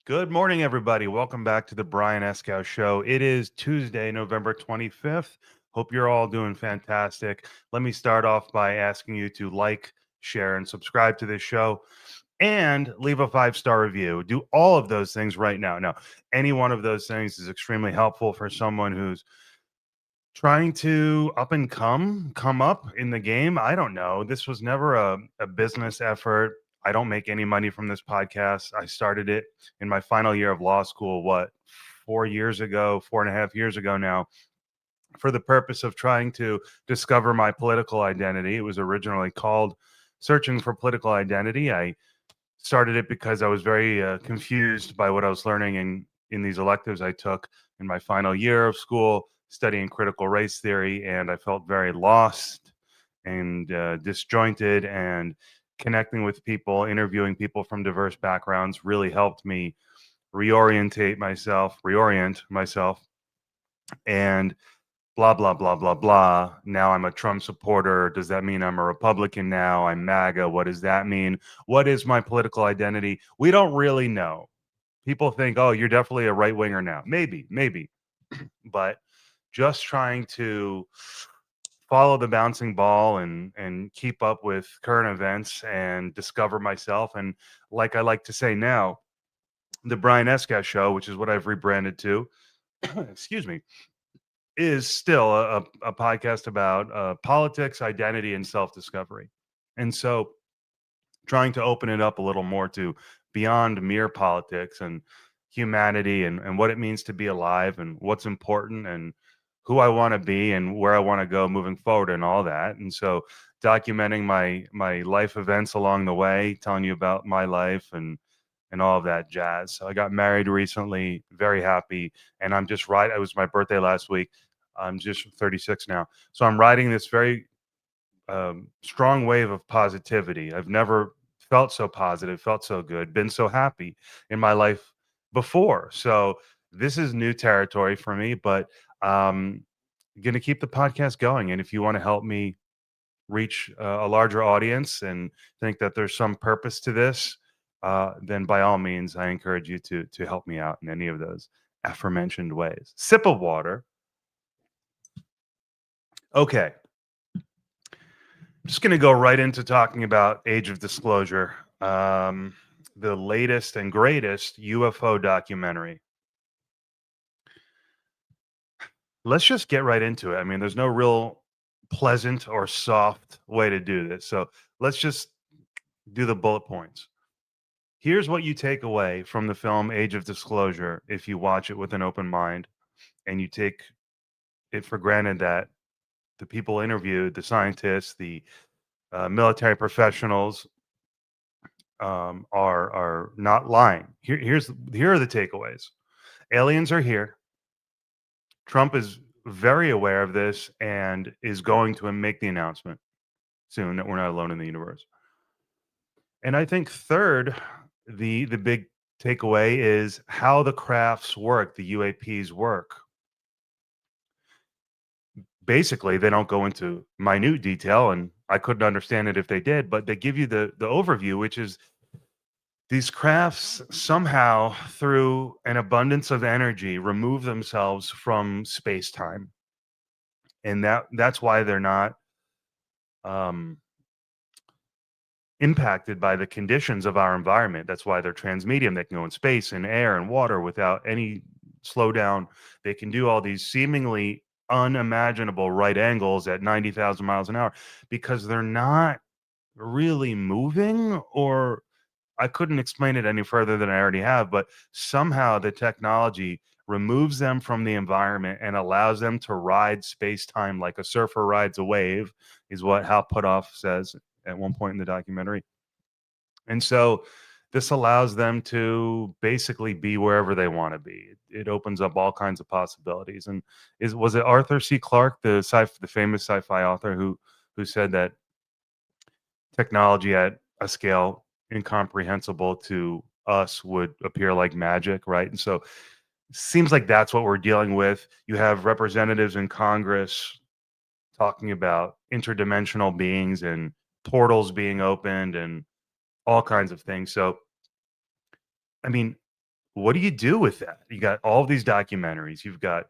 Good morning, everybody. Welcome back to the Brian Escow Show. It is Tuesday, November 25th. Hope you're all doing fantastic. Let me start off by asking you to like, share, and subscribe to this show and leave a 5-star review. Do all of those things right now. Now, any one of those things is extremely helpful for someone who's trying to up and come up in the game. I don't know. This was never a business effort. I don't make any money from this podcast. I started it in my final year of law school, what, 4 years ago, 4.5 years ago now, for the purpose of trying to discover my political identity. It was originally called Searching for Political Identity. I started it because I was very confused by what I was learning in these electives I took in my final year of school, studying critical race theory, and I felt very lost and disjointed. And connecting with people, interviewing people from diverse backgrounds, really helped me reorient myself, and blah blah blah blah blah. Now I'm a Trump supporter. Does that mean I'm a Republican now? I'm MAGA. What does that mean? What is my political identity? We don't really know. People think, oh, you're definitely a right winger now. Maybe. But just trying to follow the bouncing ball and keep up with current events and discover myself. And like I like to say now, the Brian Escott Show, which is what I've rebranded to, excuse me, is still a podcast about politics, identity, and self discovery. And so trying to open it up a little more to beyond mere politics and humanity, and what it means to be alive and what's important and who I want to be and where I want to go moving forward and all that. And so documenting my life events along the way, telling you about my life and all of that jazz. So I got married recently, very happy, and I'm just right. It was my birthday last week. I'm just 36 now, so I'm riding this very strong wave of positivity. I've never felt so positive, felt so good, been so happy in my life before. So this is new territory for me, but um, going to keep the podcast going. And if you want to help me reach a larger audience and think that there's some purpose to this, then by all means, I encourage you to help me out in any of those aforementioned ways. Sip of water. Okay, just going to go right into talking about Age of Disclosure, the latest and greatest UFO documentary. Let's just get right into it. I mean, there's no real pleasant or soft way to do this. So let's just do the bullet points. Here's what you take away from the film Age of Disclosure if you watch it with an open mind and you take it for granted that the people interviewed, the scientists, the military professionals, are not lying. Here are the takeaways. Aliens are here. Trump is very aware of this and is going to make the announcement soon that we're not alone in the universe. And I think third, the big takeaway is how the crafts work, the UAPs work. Basically, they don't go into minute detail, and I couldn't understand it if they did, but they give you the overview, which is these crafts somehow, through an abundance of energy, remove themselves from space time, and that's why they're not um, impacted by the conditions of our environment. That's why they're transmedium. They can go in space and air and water without any slowdown. They can do all these seemingly unimaginable right angles at 90,000 miles an hour because they're not really moving, or I couldn't explain it any further than I already have, but somehow the technology removes them from the environment and allows them to ride space time like a surfer rides a wave, is what Hal Puthoff says at one point in the documentary. And so this allows them to basically be wherever they want to be. It opens up all kinds of possibilities. And was it Arthur C. Clarke, the famous sci-fi author, who said that technology at a scale incomprehensible to us would appear like magic, right? And so seems like that's what we're dealing with. You have representatives in Congress talking about interdimensional beings and portals being opened and all kinds of things. So, I mean, what do you do with that? You got all these documentaries, you've got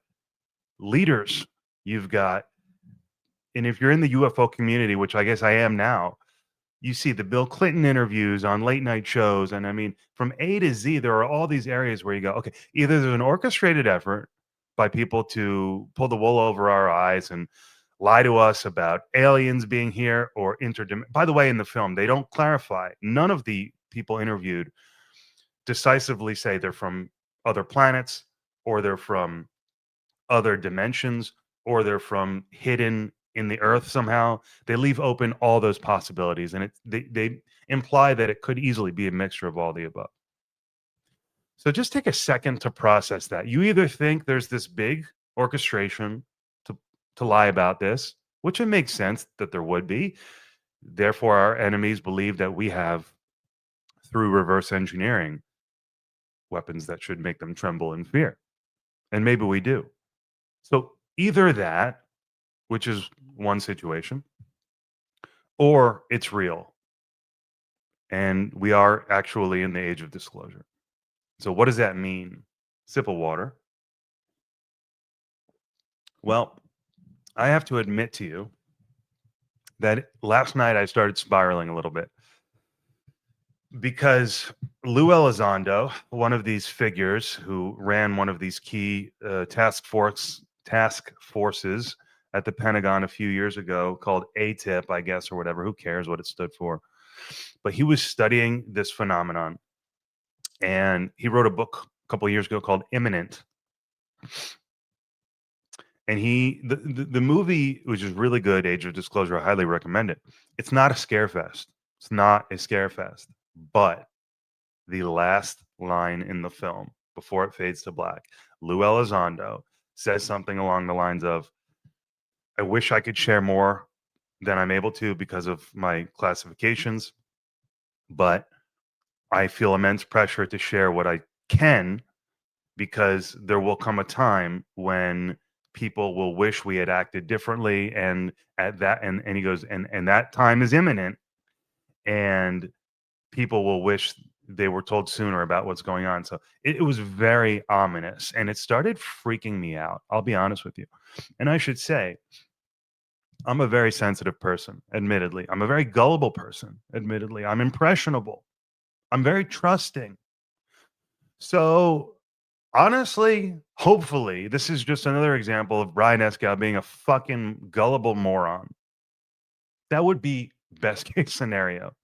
leaders, you've got, and if you're in the UFO community, which I guess I am now, you see the Bill Clinton interviews on late night shows. And I mean, from A to Z, there are all these areas where you go, okay, either there's an orchestrated effort by people to pull the wool over our eyes and lie to us about aliens being here or interdimensional. By the way, in the film, they don't clarify. None of the people interviewed decisively say they're from other planets or they're from other dimensions or they're from hidden in the earth somehow. They leave open all those possibilities, and they imply that it could easily be a mixture of all the above. So just take a second to process that. You either think there's this big orchestration to lie about this, which it makes sense that there would be. Therefore, our enemies believe that we have, through reverse engineering, weapons that should make them tremble in fear. And maybe we do. So either that, which is one situation, or it's real. And we are actually in the age of disclosure. So what does that mean? Sip of water. Well, I have to admit to you that last night I started spiraling a little bit because Lou Elizondo, one of these figures who ran one of these key task forces at the Pentagon a few years ago, called ATIP, I guess, or whatever. Who cares what it stood for? But he was studying this phenomenon, and he wrote a book a couple of years ago called Imminent. And the movie, which is really good, Age of Disclosure, I highly recommend it. It's not a scare fest. It's not a scare fest, but the last line in the film before it fades to black, Lou Elizondo says something along the lines of, I wish I could share more than I'm able to because of my classifications, but I feel immense pressure to share what I can because there will come a time when people will wish we had acted differently, and at that and he goes, and that time is imminent, and people will wish they were told sooner about what's going on. So it was very ominous, and it started freaking me out. I'll be honest with you. And I should say, I'm a very sensitive person, admittedly. I'm a very gullible person, admittedly. I'm impressionable. I'm very trusting. So honestly, hopefully, this is just another example of Brian Escow being a fucking gullible moron. That would be best case scenario.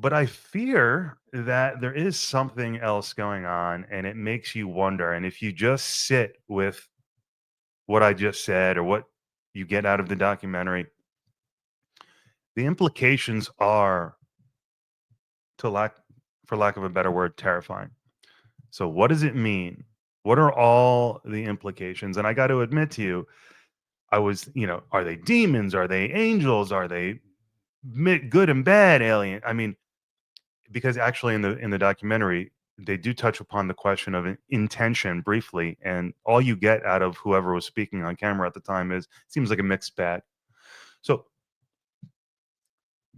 But I fear that there is something else going on, and it makes you wonder. And if you just sit with what I just said or what you get out of the documentary, the implications are, to lack for lack of a better word, terrifying. So what does it mean? What are all the implications? And I got to admit to you, I was, are they demons? Are they angels? Are they good and bad alien? I mean, because actually in the documentary, they do touch upon the question of intention briefly, and all you get out of whoever was speaking on camera at the time is seems like a mixed bag. So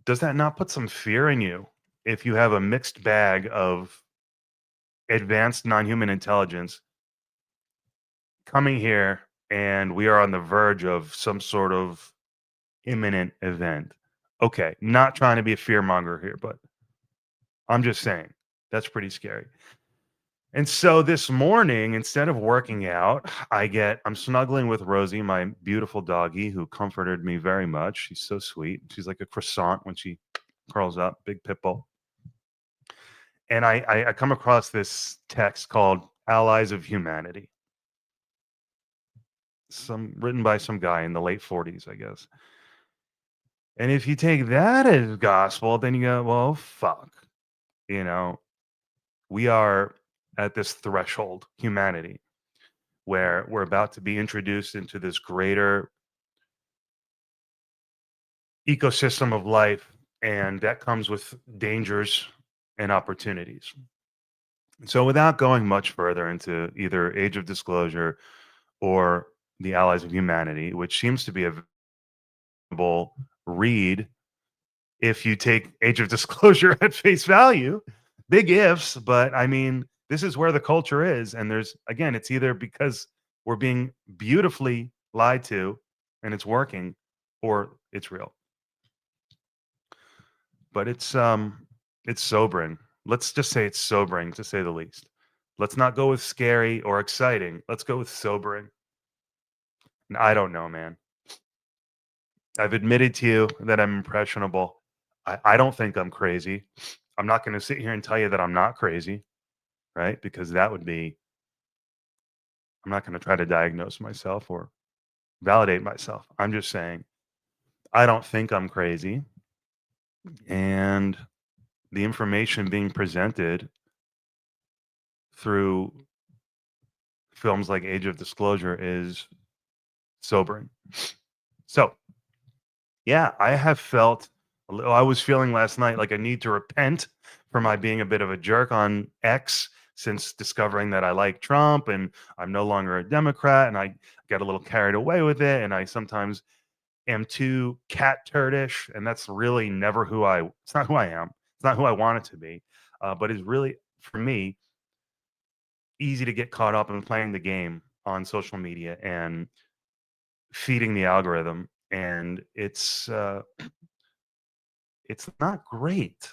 does that not put some fear in you if you have a mixed bag of advanced non-human intelligence coming here and we are on the verge of some sort of imminent event? Okay, not trying to be a fear monger here, but I'm just saying that's pretty scary. And so this morning, instead of working out, I'm snuggling with Rosie, my beautiful doggie, who comforted me very much. She's so sweet. She's like a croissant when she curls up, big pit bull. And I come across this text called Allies of Humanity, written by some guy in the late 40s, I guess. And if you take that as gospel, then you go, well, fuck. You know, we are at this threshold, humanity, where we're about to be introduced into this greater ecosystem of life, and that comes with dangers and opportunities. So, without going much further into either Age of Disclosure or the Allies of Humanity, which seems to be a viable read if you take Age of Disclosure at face value, big ifs, but I mean, This is where the culture is. And there's, again, it's either because we're being beautifully lied to and it's working, or it's real. But it's sobering. Let's just say it's sobering, to say the least. Let's not go with scary or exciting. Let's go with sobering. And I don't know, man. I've admitted to you that I'm impressionable. I don't think I'm crazy. I'm not going to sit here and tell you that I'm not crazy, right? Because that would be, I'm not going to try to diagnose myself or validate myself. I'm just saying, I don't think I'm crazy. And the information being presented through films like Age of Disclosure is sobering. So, yeah, I have felt, I was feeling last night like I need to repent for my being a bit of a jerk on X since discovering that I like Trump and I'm no longer a Democrat, and I get a little carried away with it, and I sometimes am too cat turdish, and that's really never who it's not who I am. It's not who I want it to be. But it's really, for me, easy to get caught up in playing the game on social media and feeding the algorithm, and it's not great.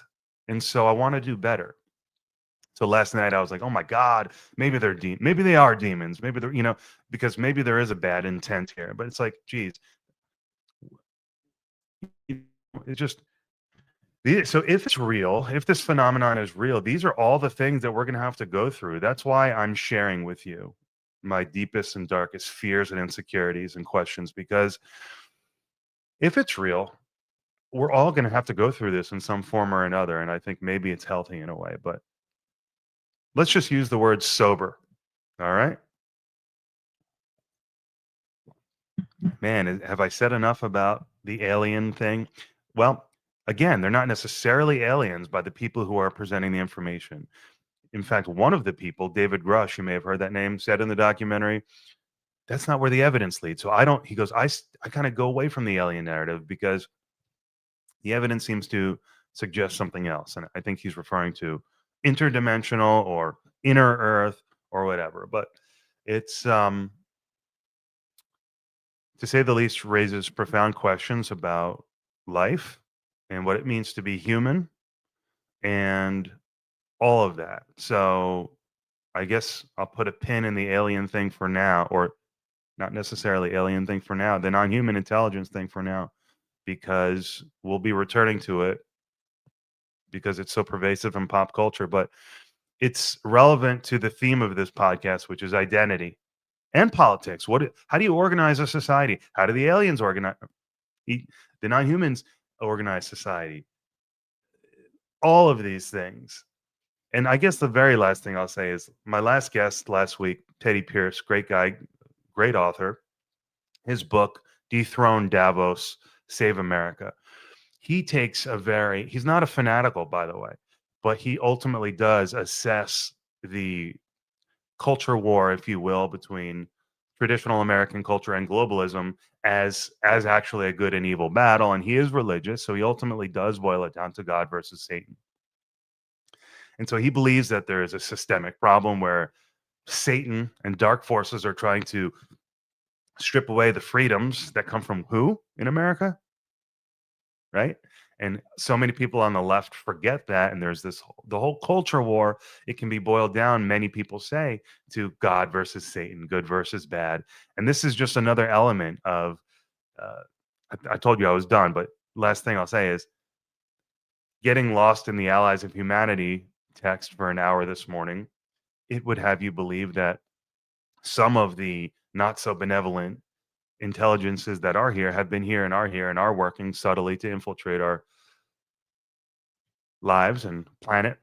And so I want to do better. So last night I was like, "Oh my god, maybe they are demons. Maybe they're, because maybe there is a bad intent here." But it's like, geez, it just so if it's real, if this phenomenon is real, these are all the things that we're going to have to go through. That's why I'm sharing with you my deepest and darkest fears and insecurities and questions, because if it's real, we're all going to have to go through this in some form or another. And I think maybe it's healthy in a way, but let's just use the word sober. All right, man, have I said enough about the alien thing? Well, again, they're not necessarily aliens by the people who are presenting the information. In fact, one of the people, David Grush, you may have heard that name, said in the documentary, that's not where the evidence leads. So I don't, he goes, I kind of go away from the alien narrative because the evidence seems to suggest something else. And I think he's referring to interdimensional or inner earth or whatever. But it's, to say the least, raises profound questions about life and what it means to be human and all of that. So I guess I'll put a pin in the alien thing for now, or not necessarily alien thing for now, the non-human intelligence thing for now, because we'll be returning to it because it's so pervasive in pop culture. But it's relevant to the theme of this podcast, which is identity and politics. How do you organize a society? How do the aliens organize the non-humans organize society? All of these things. And I guess the very last thing I'll say is my last guest last week, Teddy Pierce, great guy, great author. His book, Dethrone Davos, Save America. He's not a fanatical, by the way, but he ultimately does assess the culture war, if you will, between traditional American culture and globalism as actually a good and evil battle. And he is religious, so he ultimately does boil it down to God versus Satan. And so he believes that there is a systemic problem where Satan and dark forces are trying to strip away the freedoms that come from who in America, right? And so many people on the left forget that. And there's the whole culture war. It can be boiled down, many people say, to God versus Satan, good versus bad. And this is just another element of, uh, I told you I was done, but last thing I'll say is getting lost in the Allies of Humanity text for an hour this morning. It would have you believe that some of the not so benevolent intelligences that are here have been here and are here and are working subtly to infiltrate our lives and planet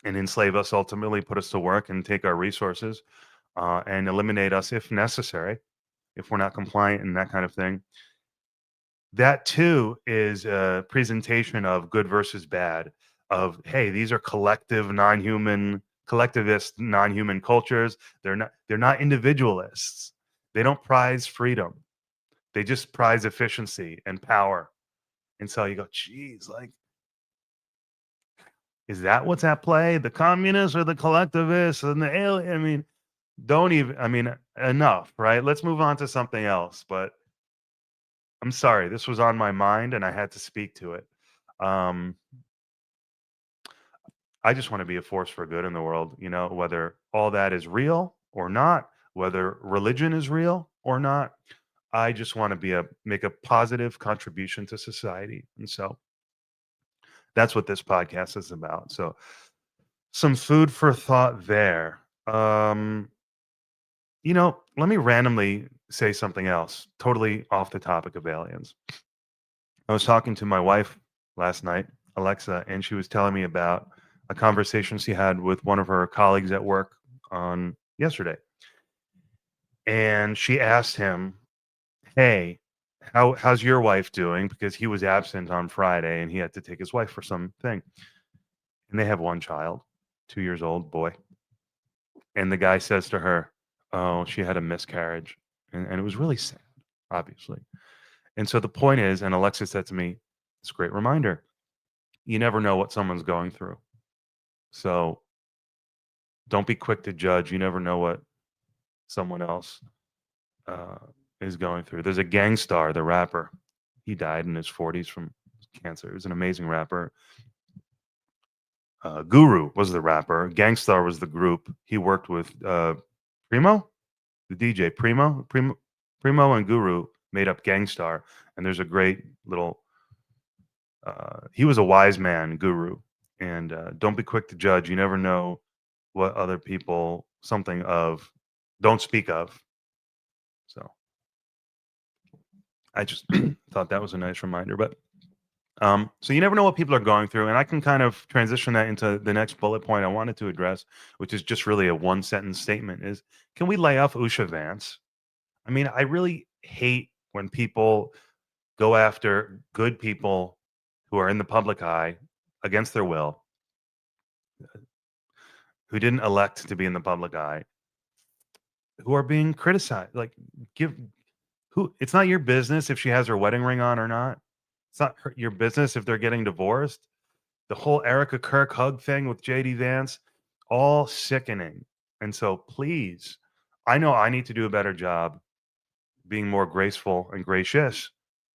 and enslave us, ultimately put us to work and take our resources, and eliminate us if necessary, if we're not compliant and that kind of thing. That too is a presentation of good versus bad, of, hey, these are collectivist non-human cultures. They're not individualists. They don't prize freedom. They just prize efficiency and power. And so you go, geez, like, Is that what's at play? The communists or the collectivists and the alien? I mean, don't even, I mean, enough, right? Let's move on to something else. But I'm sorry, this was on my mind and I had to speak to it. Um, I just want to be a force for good in the world, whether all that is real or not, whether religion is real or not. I just want to make a positive contribution to society. And so that's what this podcast is about. So some food for thought there. Let me randomly say something else, totally off the topic of aliens. I was talking to my wife last night, Alexa, and she was telling me about a conversation she had with one of her colleagues at work on yesterday. And she asked him, "Hey, how's your wife doing?" Because he was absent on Friday and he had to take his wife for something. And they have one child, 2 years old boy. And the guy says to her, "Oh, she had a miscarriage." And it was really sad, obviously. And so the point is, and Alexa said to me, it's a great reminder. You never know what someone's going through. So don't be quick to judge. You never know what someone else uh, is going through. There's a Gang Starr, the rapper. He died in his 40s from cancer. He was an amazing rapper. Guru was the rapper. Gang Starr was the group. He worked with Primo, the DJ Primo and Guru made up Gang Starr. And there's a great little. He was a wise man, Guru, and don't be quick to judge. You never know what other people something of don't speak of. So I just thought that was a nice reminder. But so you never know what people are going through, and I can kind of transition that into the next bullet point I wanted to address, which is just really a one sentence statement: is can we lay off Usha Vance? I mean, I really hate when people go after good people who are in the public eye against their will, who didn't elect to be in the public eye, who are being criticized. Like, give who? It's not your business if she has her wedding ring on or not. It's not your business if they're getting divorced. The whole Erica Kirk hug thing with JD Vance, all sickening. And so, please, I know I need to do a better job being more graceful and gracious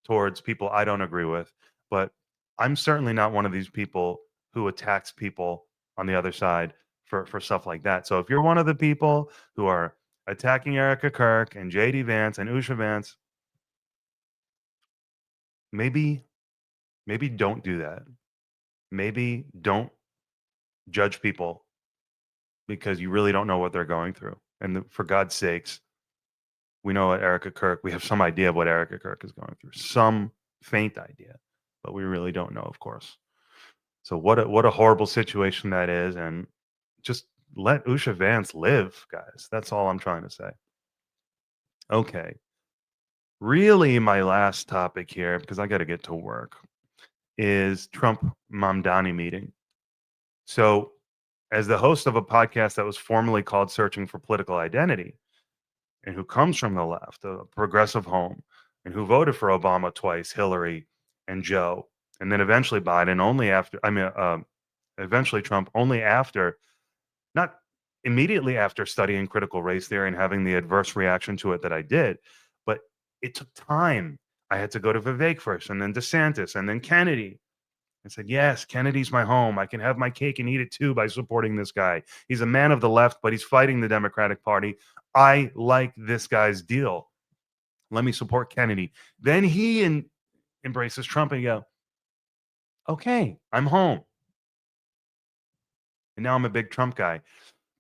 towards people I don't agree with. But I'm certainly not one of these people who attacks people on the other side for stuff like that. So if you're one of the people who are attacking Erica Kirk and JD Vance and Usha Vance, maybe maybe don't do that. Maybe don't judge people because you really don't know what they're going through. And for God's sakes, we know what Erica Kirk, we have some idea of what Erica Kirk is going through, some faint idea, but we really don't know, of course. So what a horrible situation that is, and just let Usha Vance live, guys. That's all I'm trying to say. Okay, really, my last topic here, because I got to get to work, is Trump Mamdani meeting. So, as the host of a podcast that was formerly called Searching for Political Identity, and who comes from the left, a progressive home, and who voted for Obama twice, Hillary and Joe, and then eventually Biden only after, eventually Trump only after, not immediately after studying critical race theory and having the adverse reaction to it that I did, but it took time. I had to go to Vivek first, and then DeSantis, and then Kennedy. I said, yes, Kennedy's my home. I can have my cake and eat it too by supporting this guy. He's a man of the left, but he's fighting the Democratic Party. I like this guy's deal. Let me support Kennedy. Then he embraces Trump and you go, okay, I'm home. And now I'm a big Trump guy.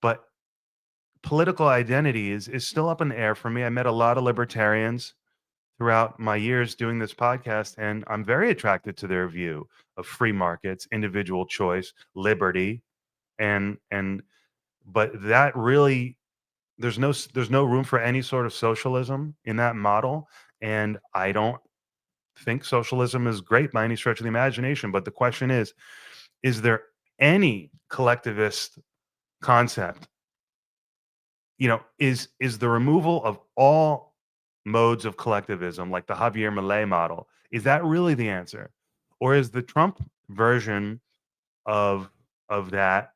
But political identity is still up in the air for me. I met a lot of libertarians throughout my years doing this podcast, and I'm very attracted to their view of free markets, individual choice, liberty, and but that really there's no room for any sort of socialism in that model, and I don't think socialism is great by any stretch of the imagination. But the question is there any collectivist concept, is the removal of all modes of collectivism, like the Javier Milei model, is that really the answer? Or is the Trump version of of that,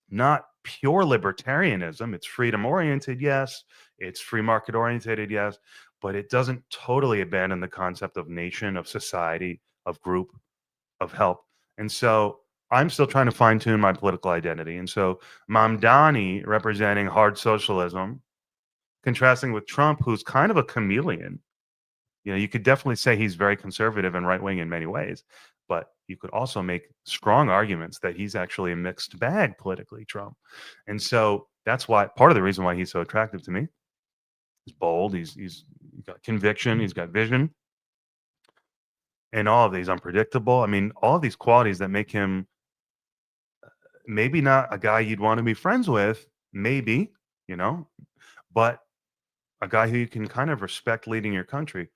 not pure libertarianism. It's freedom oriented, yes. It's free market oriented, yes. But it doesn't totally abandon the concept of nation, of society, of group, of help. And so I'm still trying to fine tune my political identity. And so Mamdani representing hard socialism, contrasting with Trump, who's kind of a chameleon. You could definitely say he's very conservative and right wing in many ways, but you could also make strong arguments that he's actually a mixed bag politically, Trump. And so that's why part of the reason why he's so attractive to me. He's bold, he's got conviction, he's got vision, and all of these unpredictable. I mean, all of these qualities that make him maybe not a guy you'd want to be friends with, maybe, you know, but a guy who you can kind of respect leading your country.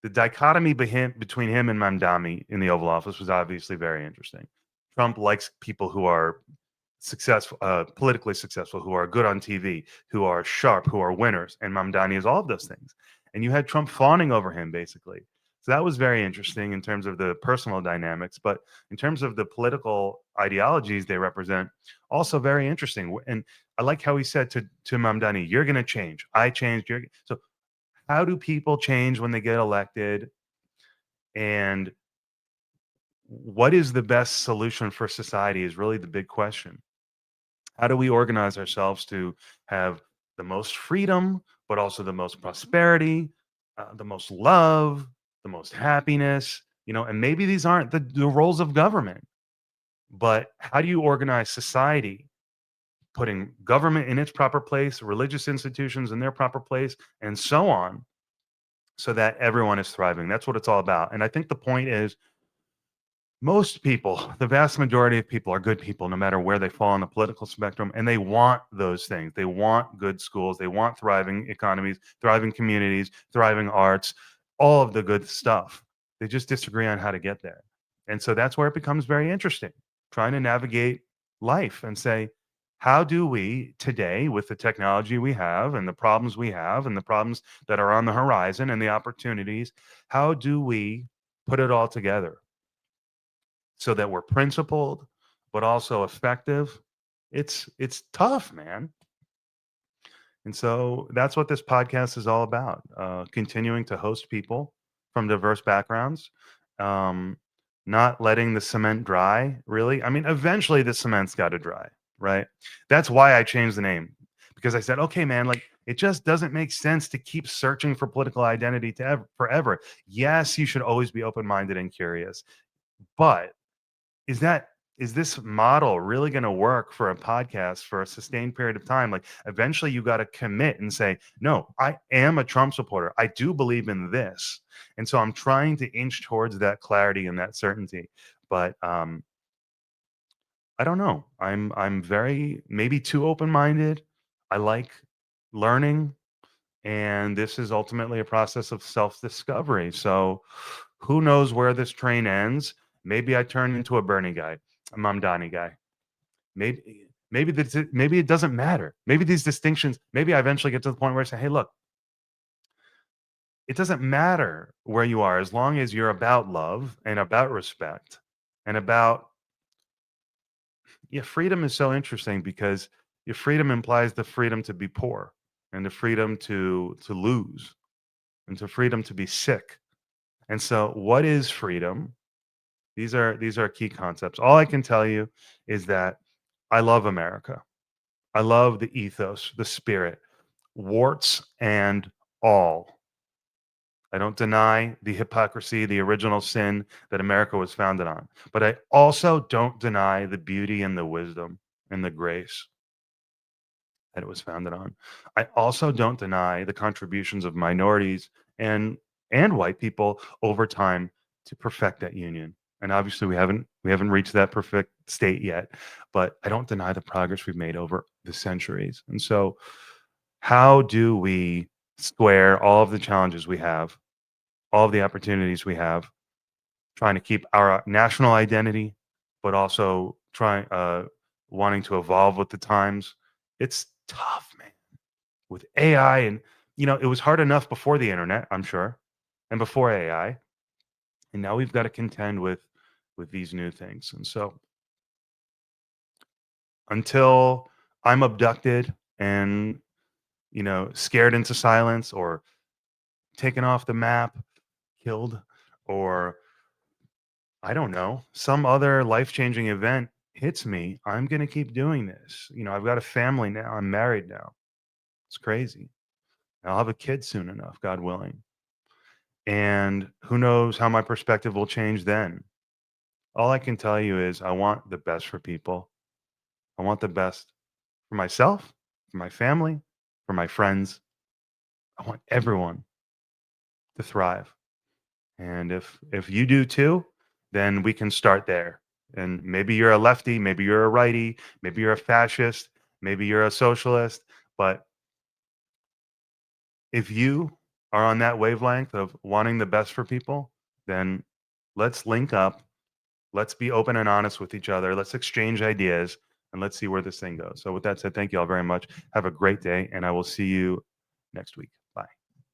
The dichotomy between him and Mamdani in the Oval Office was obviously very interesting. Trump likes people who are successful, politically successful, who are good on TV, who are sharp, who are winners, and Mamdani is all of those things. And you had Trump fawning over him, basically. So that was very interesting in terms of the personal dynamics, but in terms of the political ideologies they represent, also very interesting. And I like how he said to Mamdani, "You're going to change. I changed. So how do people change when they get elected? And what is the best solution for society is really the big question. How do we organize ourselves to have the most freedom, but also the most prosperity, the most love, the most happiness? And maybe these aren't the roles of government, but how do you organize society, putting government in its proper place, religious institutions in their proper place, and so on, so that everyone is thriving? That's what it's all about. And I think the point is most people, the vast majority of people are good people, no matter where they fall on the political spectrum, and they want those things. They want good schools, they want thriving economies, thriving communities, thriving arts, all of the good stuff. They just disagree on how to get there. And so that's where it becomes very interesting, trying to navigate life and say, how do we today, with the technology we have and the problems we have and the problems that are on the horizon and the opportunities, how do we put it all together so that we're principled but also effective? It's tough, man. And so that's what this podcast is all about, continuing to host people from diverse backgrounds, um, not letting the cement dry, really. I mean, eventually the cement's got to dry, right? That's why I changed the name, because I said, okay, man, like it just doesn't make sense to keep searching for political identity forever. Yes, you should always be open minded and curious, but is that is this model really going to work for a podcast for a sustained period of time? Like eventually you got to commit and say, no, I am a Trump supporter. I do believe in this. And so I'm trying to inch towards that clarity and that certainty. But I don't know. I'm very maybe too open-minded. I like learning, and this is ultimately a process of self-discovery. So who knows where this train ends? Maybe I turn into a Bernie guy, a Mamdani guy. Maybe it doesn't matter. Maybe these distinctions. Maybe I eventually get to the point where I say, "Hey, look, it doesn't matter where you are as long as you're about love and about respect and about." Yeah, freedom is so interesting because your freedom implies the freedom to be poor and the freedom to lose and the freedom to be sick. And so, what is freedom? These are key concepts. All I can tell you is that I love America. I love the ethos, the spirit, warts and all. I don't deny the hypocrisy, the original sin that America was founded on. But I also don't deny the beauty and the wisdom and the grace that it was founded on. I also don't deny the contributions of minorities and white people over time to perfect that union. And obviously we haven't reached that perfect state yet, but I don't deny the progress we've made over the centuries. And so how do we square all of the challenges we have, all of the opportunities we have, trying to keep our national identity, but also trying wanting to evolve with the times? It's tough, man, with AI. And it was hard enough before the internet, I'm sure, and before AI, and now we've got to contend with these new things. And so until I'm abducted and, scared into silence or taken off the map, killed, or I don't know, some other life-changing event hits me, I'm gonna keep doing this. I've got a family now. I'm married now. It's crazy. I'll have a kid soon enough, God willing. And who knows how my perspective will change then. All I can tell you is I want the best for people. I want the best for myself, for my family, for my friends. I want everyone to thrive. And if you do too, then we can start there. And maybe you're a lefty, maybe you're a righty, maybe you're a fascist, maybe you're a socialist, but if you are on that wavelength of wanting the best for people, then let's link up. Let's be open and honest with each other. Let's exchange ideas and let's see where this thing goes. So, with that said, thank you all very much. Have a great day, and I will see you next week. Bye.